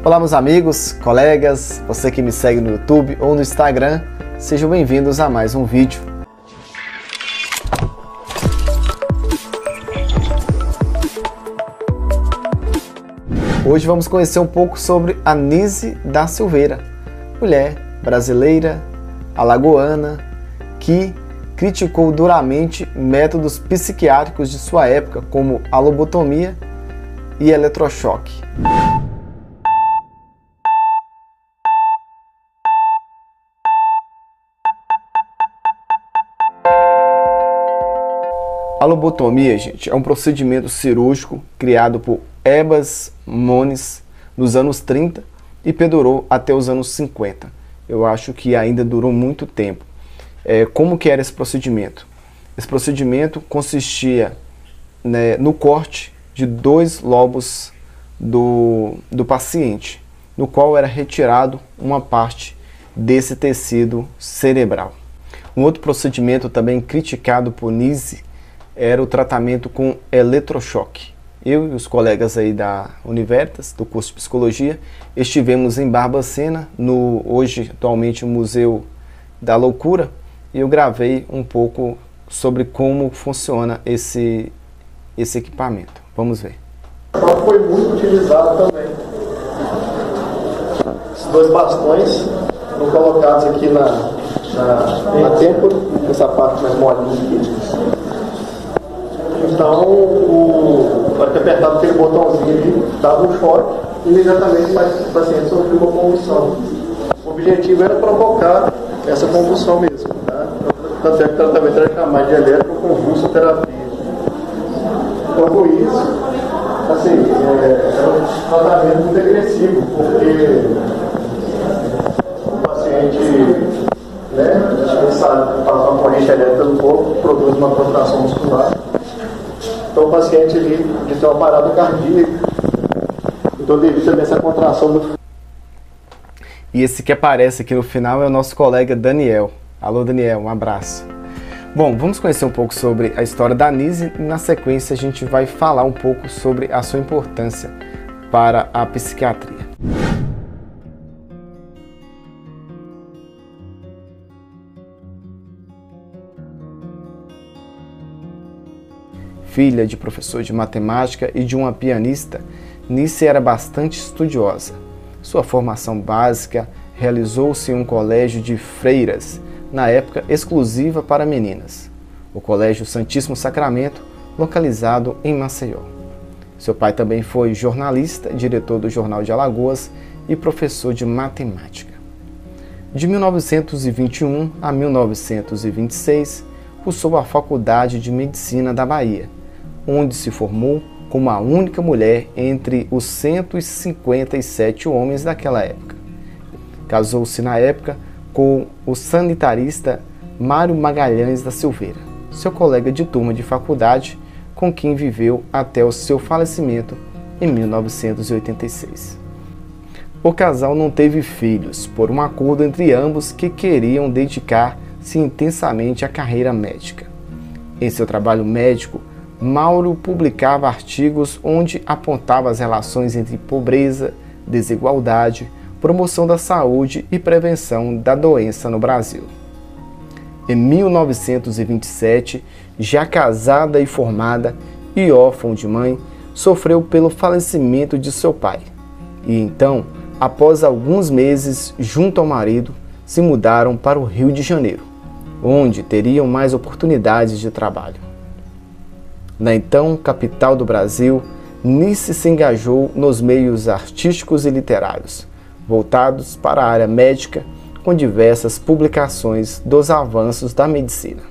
Olá meus amigos, colegas, você que me segue no YouTube ou no Instagram, sejam bem-vindos a mais um vídeo. Hoje vamos conhecer um pouco sobre Anísia da Silveira, mulher brasileira, alagoana, que criticou duramente métodos psiquiátricos de sua época, como a lobotomia e eletrochoque. A lobotomia, gente, é um procedimento cirúrgico criado por Ebas Moniz nos anos 30 e perdurou até os anos 50. Eu acho que ainda durou muito tempo. Como que era esse procedimento? Esse procedimento consistia, no corte de 2 lobos do paciente, no qual era retirado uma parte desse tecido cerebral. Um outro procedimento também criticado por Nise era o tratamento com eletrochoque. Eu e os colegas aí da Universitas, do curso de Psicologia, estivemos em Barbacena, no hoje, atualmente, o Museu da Loucura, e eu gravei um pouco sobre como funciona esse equipamento. Vamos ver. Foi muito utilizado também. Esses 2 bastões foram colocados aqui na têmpora, essa parte mais molinha aqui. Então, na hora que apertava aquele botãozinho ali, dava um choque, e imediatamente o paciente sofreu uma convulsão. O objetivo era provocar essa convulsão mesmo, tá? Tanto é que o tratamento era chamado de eletroconvulsoterapia. Então, com isso, assim, era um tratamento muito agressivo, porque o paciente, a gente sabe que passa uma corrente elétrica no corpo, produz uma contração muscular. Então o paciente ali de ter uma parada cardíaca, então devido também essa contração do... E esse que aparece aqui no final é o nosso colega Daniel. Alô Daniel, um abraço. Bom, vamos conhecer um pouco sobre a história da Anísia e na sequência a gente vai falar um pouco sobre a sua importância para a psiquiatria. Filha de professor de matemática e de uma pianista, Nícia era bastante estudiosa. Sua formação básica realizou-se em um colégio de freiras, na época exclusiva para meninas, o Colégio Santíssimo Sacramento, localizado em Maceió. Seu pai também foi jornalista, diretor do Jornal de Alagoas e professor de matemática. De 1921 a 1926, cursou a Faculdade de Medicina da Bahia, onde se formou como a única mulher entre os 157 homens daquela época. Casou-se na época com o sanitarista Mário Magalhães da Silveira, seu colega de turma de faculdade, com quem viveu até o seu falecimento em 1986. O casal não teve filhos, por um acordo entre ambos que queriam dedicar-se intensamente à carreira médica. Em seu trabalho médico, Mauro publicava artigos onde apontava as relações entre pobreza, desigualdade, promoção da saúde e prevenção da doença no Brasil. Em 1927, já casada e formada e órfã de mãe, sofreu pelo falecimento de seu pai. E então, após alguns meses, junto ao marido, se mudaram para o Rio de Janeiro, onde teriam mais oportunidades de trabalho. Na então capital do Brasil, Nícia se engajou nos meios artísticos e literários, voltados para a área médica, com diversas publicações dos avanços da medicina.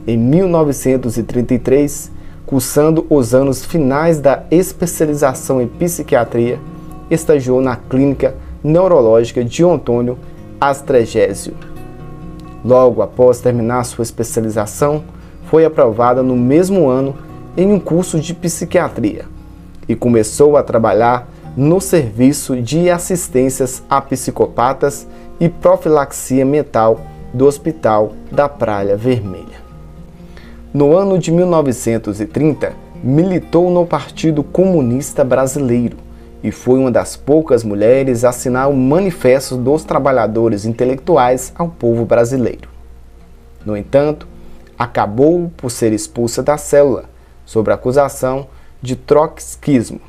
Em 1933, cursando os anos finais da especialização em psiquiatria, estagiou na Clínica Neurológica de Antônio Astrégésio. Logo após terminar sua especialização, foi aprovada no mesmo ano em um curso de psiquiatria e começou a trabalhar no serviço de assistências a psicopatas e profilaxia mental do Hospital da Praia Vermelha. No ano de 1930, militou no Partido Comunista Brasileiro e foi uma das poucas mulheres a assinar o Manifesto dos Trabalhadores Intelectuais ao povo brasileiro. No entanto, acabou por ser expulsa da célula, sob a acusação de trotskismo.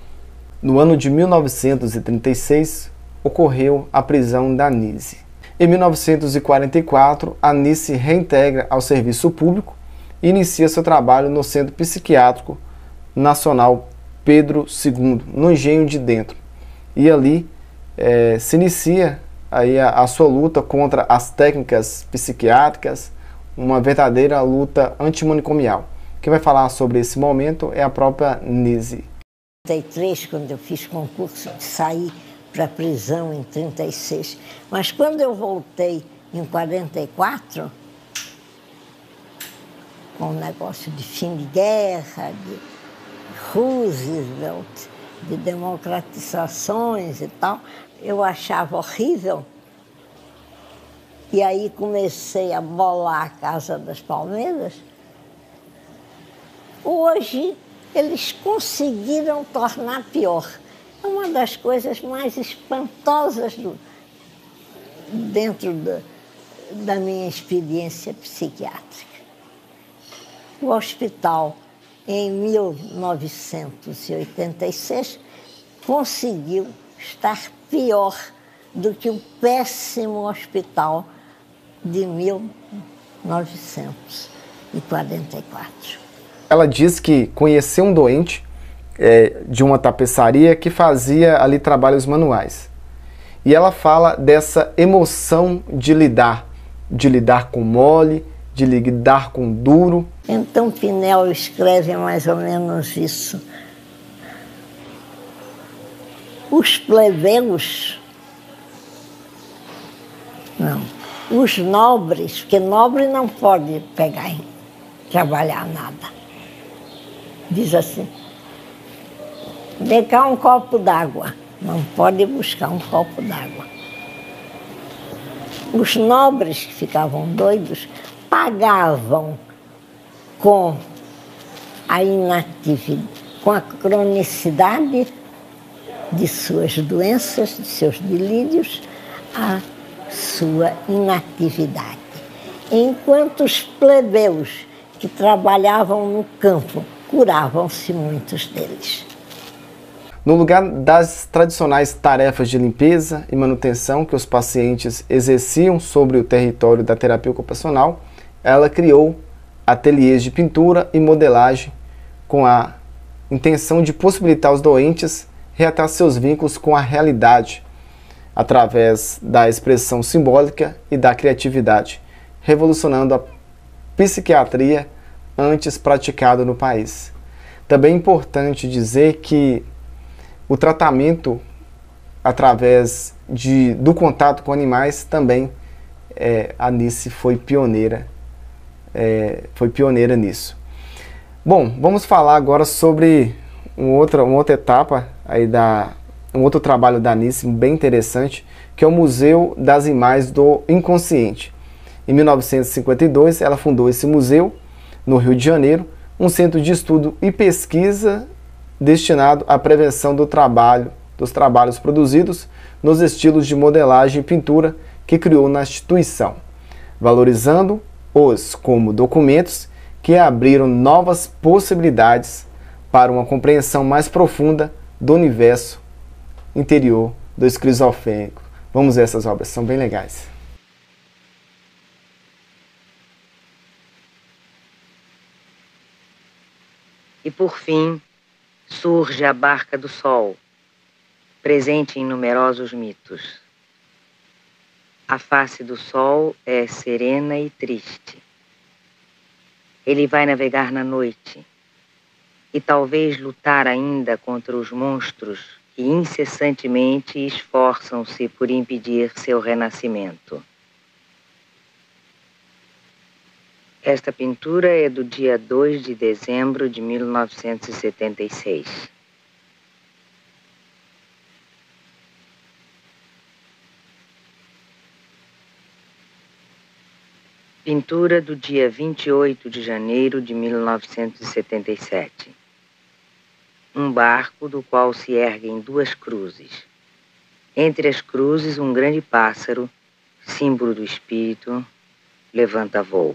No ano de 1936, ocorreu a prisão da Nise. Em 1944, a Nise se reintegra ao serviço público e inicia seu trabalho no Centro Psiquiátrico Nacional Pedro II, no Engenho de Dentro. E ali se inicia aí a sua luta contra as técnicas psiquiátricas, uma verdadeira luta antimanicomial. Quem vai falar sobre esse momento é a própria Nise. Em 1933, quando eu fiz concurso de sair para a prisão em 1936, mas quando eu voltei em 1944, com o negócio de fim de guerra, de Roosevelt, de democratizações e tal, eu achava horrível. E aí comecei a bolar a Casa das Palmeiras. Hoje, eles conseguiram tornar pior. É uma das coisas mais espantosas dentro da minha experiência psiquiátrica. O hospital, em 1986, conseguiu estar pior do que o péssimo hospital de 1944. Ela diz que conheceu um doente de uma tapeçaria que fazia ali trabalhos manuais. E ela fala dessa emoção de lidar com mole, de lidar com duro. Então Pinel escreve mais ou menos isso. Os plebeus, não, os nobres, porque nobre não pode pegar e trabalhar nada. Diz assim, dê cá um copo d'água, não pode buscar um copo d'água. Os nobres que ficavam doidos pagavam com a inatividade, com a cronicidade de suas doenças, de seus delírios, a sua inatividade. Enquanto os plebeus que trabalhavam no campo curavam-se muitos deles. No lugar das tradicionais tarefas de limpeza e manutenção que os pacientes exerciam sobre o território da terapia ocupacional, ela criou ateliês de pintura e modelagem com a intenção de possibilitar aos doentes reatar seus vínculos com a realidade através da expressão simbólica e da criatividade, revolucionando a psiquiatria antes praticada no país. Também é importante dizer que o tratamento através do contato com animais também, a Nise foi pioneira nisso. Bom, vamos falar agora sobre uma outra etapa, um outro trabalho da Nise bem interessante, que é o Museu das Imagens do Inconsciente. Em 1952, ela fundou esse museu no Rio de Janeiro, um centro de estudo e pesquisa destinado à prevenção dos trabalhos produzidos nos estilos de modelagem e pintura que criou na instituição, valorizando-os como documentos que abriram novas possibilidades para uma compreensão mais profunda do universo interior do esquizofrênico. Vamos ver essas obras, são bem legais. E por fim, surge a barca do sol, presente em numerosos mitos. A face do sol é serena e triste. Ele vai navegar na noite e talvez lutar ainda contra os monstros que incessantemente esforçam-se por impedir seu renascimento. Esta pintura é do dia 2 de dezembro de 1976. Pintura do dia 28 de janeiro de 1977. um barco do qual se erguem duas cruzes. Entre as cruzes, um grande pássaro, símbolo do espírito, levanta voo.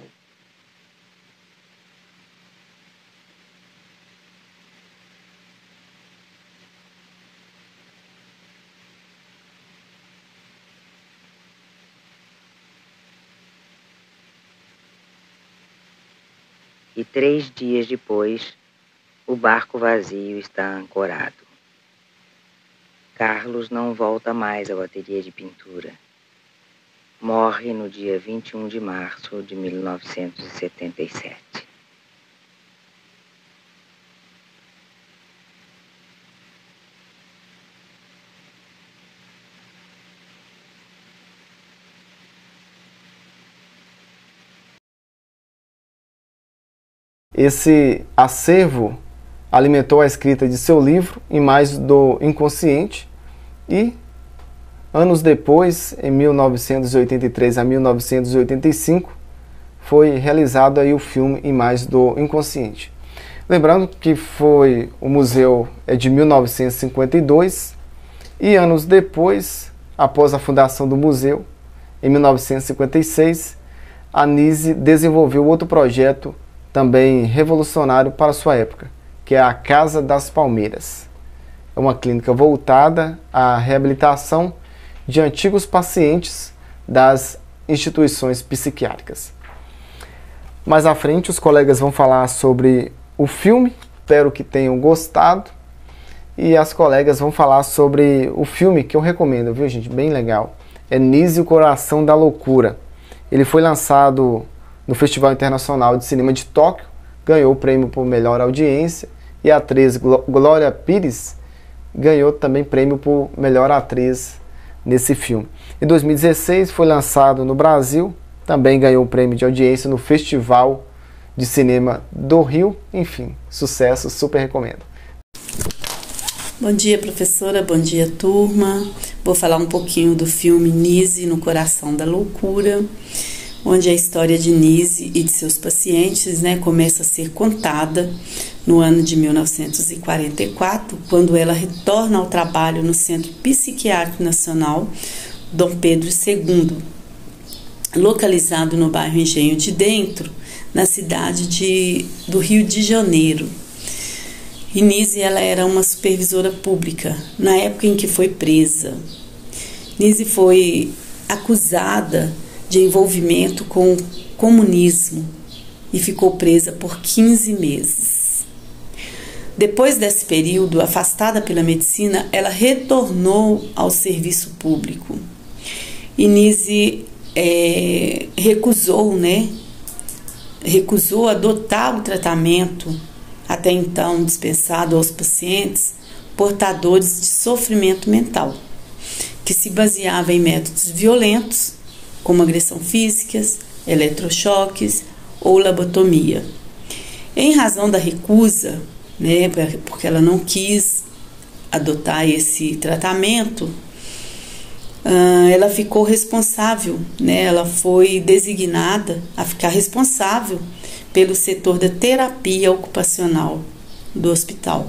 E 3 dias depois, o barco vazio está ancorado. Carlos não volta mais ao ateliê de pintura. Morre no dia 21 de março de 1977. Esse acervo alimentou a escrita de seu livro, Imagens do Inconsciente, e anos depois, em 1983 a 1985, foi realizado aí o filme Imagens do Inconsciente. Lembrando que o museu é de 1952 e anos depois, após a fundação do museu, em 1956, a Nise desenvolveu outro projeto também revolucionário para sua época, que é a Casa das Palmeiras. É uma clínica voltada à reabilitação de antigos pacientes das instituições psiquiátricas. Mais à frente, os colegas vão falar sobre o filme, espero que tenham gostado, e as colegas vão falar sobre o filme que eu recomendo, viu gente? Bem legal. É Nise, o Coração da Loucura. Ele foi lançado no Festival Internacional de Cinema de Tóquio, ganhou o prêmio por melhor audiência, e a atriz Glória Pires ganhou também prêmio por melhor atriz nesse filme. Em 2016 foi lançado no Brasil, também ganhou o prêmio de audiência no Festival de Cinema do Rio. Enfim, sucesso, super recomendo. Bom dia, professora, bom dia, turma. Vou falar um pouquinho do filme Nise, no Coração da Loucura, onde a história de Nise e de seus pacientes, começa a ser contada no ano de 1944, quando ela retorna ao trabalho no Centro Psiquiátrico Nacional Dom Pedro II, localizado no bairro Engenho de Dentro, na cidade do Rio de Janeiro. E Nise, ela era uma supervisora pública na época em que foi presa. Nise foi acusada de envolvimento com o comunismo e ficou presa por 15 meses. Depois desse período, afastada pela medicina, ela retornou ao serviço público. E Nise recusou adotar o tratamento até então dispensado aos pacientes portadores de sofrimento mental, que se baseava em métodos violentos, como agressão físicas, eletrochoques ou lobotomia. Em razão da recusa, porque ela não quis adotar esse tratamento, ela ficou responsável, ela foi designada a ficar responsável pelo setor da terapia ocupacional do hospital.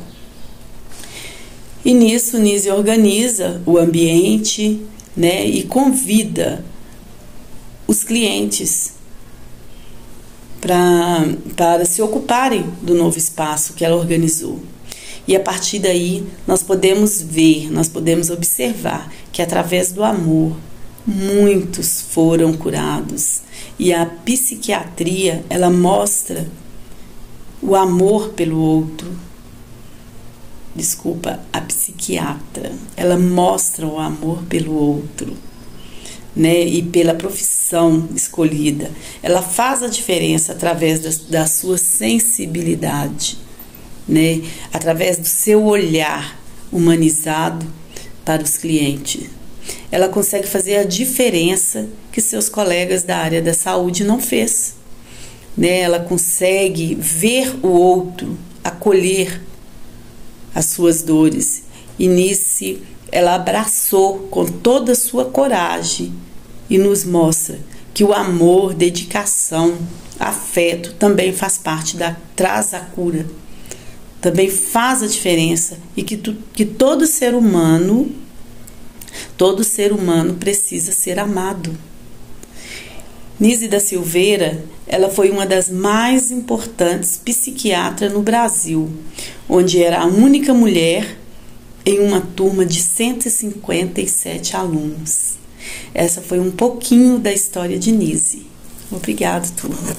E nisso, Nise organiza o ambiente, e convida os clientes para se ocuparem do novo espaço que ela organizou. E a partir daí nós podemos ver, nós podemos observar que através do amor muitos foram curados. E a psiquiatria, ela mostra o amor pelo outro. A psiquiatra, ela mostra o amor pelo outro, e pela profissão escolhida. Ela faz a diferença através da sua sensibilidade, através do seu olhar humanizado para os clientes. Ela consegue fazer a diferença que seus colegas da área da saúde não fez. Ela consegue ver o outro, acolher as suas dores. E nisso ela abraçou com toda a sua coragem e nos mostra que o amor, dedicação, afeto também faz parte traz a cura também faz a diferença e que todo ser humano precisa ser amado. Nise da Silveira, ela foi uma das mais importantes psiquiatras no Brasil, onde era a única mulher em uma turma de 157 alunos. Essa foi um pouquinho da história de Nise. Obrigada, turma.